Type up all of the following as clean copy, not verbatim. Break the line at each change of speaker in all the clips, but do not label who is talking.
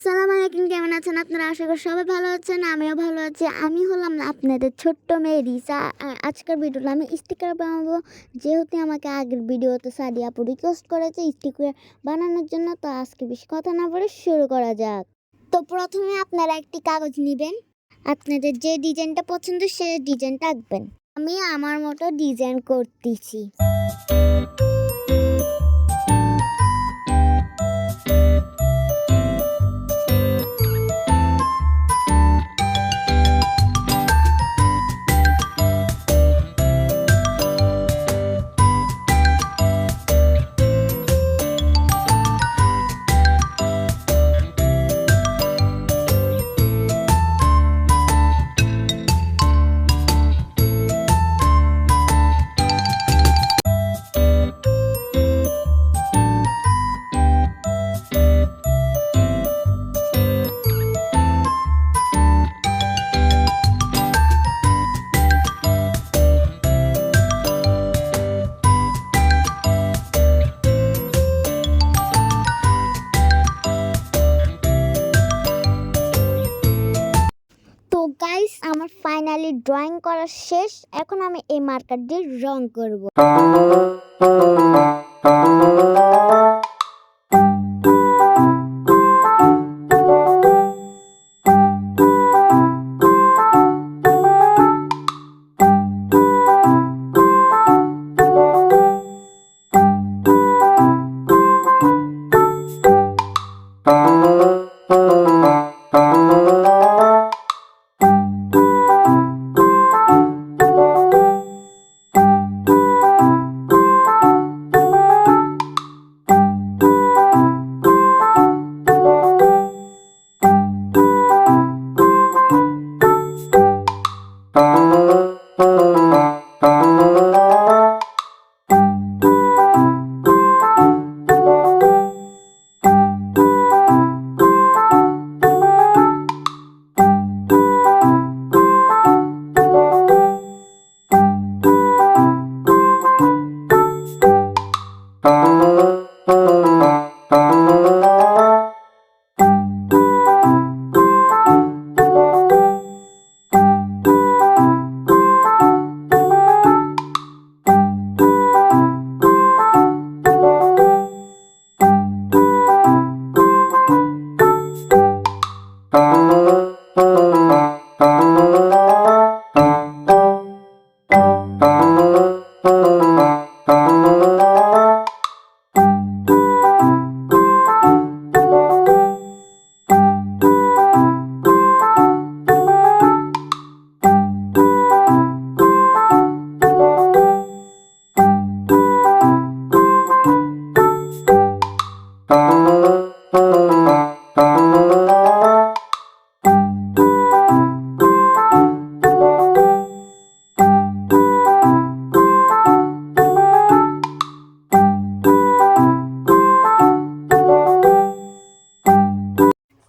সালাম আলাইকুম, কেমন আছেন আপনারা? আশা করি সবাই ভালো আছেন, আমিও ভালো আছি। আমি হলাম আপনাদের ছোট্ট মেয়ে রিসা। আজকের ভিডিওটা আমি স্টিকার বানাবো, যেহেতু আমাকে আগের ভিডিওতে সাদিয়া আপু রিকোয়েস্ট করেছে স্টিকার বানানোর জন্য। তো আজকে বেশি কথা না বলে শুরু করা যাক। তো প্রথমে আপনারা একটি কাগজ নেবেন, আপনাদের যে ডিজাইনটা পছন্দ সেই ডিজাইনটা আঁকবেন। আমি আমার মতো ডিজাইন করতেছি। তো গাইস, আমার ফাইনালি ড্রয়িং করা শেষ। এখন আমি এই মার্কার দিয়ে রং করব।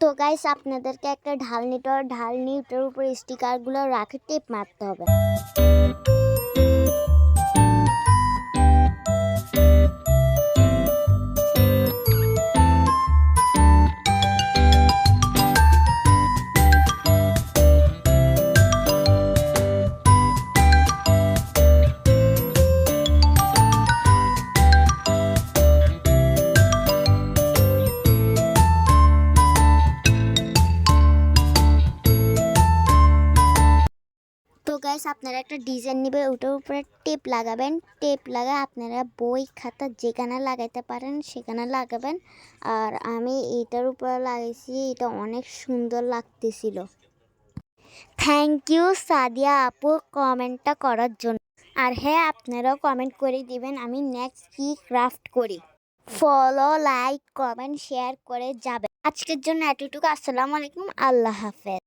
তো গাইস, আপনাদেরকে একটা ঢালনিটার উপর স্টিকারগুলো রাখে টেপ মারতে হবে। তো গাইস, আপনারা একটা ডিজাইন নেবেন, ওটার উপরে টেপ লাগাবেন। টেপ লাগায় আপনারা বই খাতা যেখানে লাগাইতে পারেন সেখানে লাগাবেন। আর আমি এটার উপরে লাগাইছি, এটা অনেক সুন্দর লাগতেছিল। থ্যাংক ইউ সাদিয়া আপু কমেন্টটা করার জন্য। আর হ্যাঁ, আপনারাও কমেন্ট করে দিবেন আমি নেক্সট কি ক্রাফট করি। ফলো, লাইক, কমেন্ট, শেয়ার করে যাবেন। আজকের জন্য এতটুকু। আসসালামু আলাইকুম, আল্লাহ হাফেজ।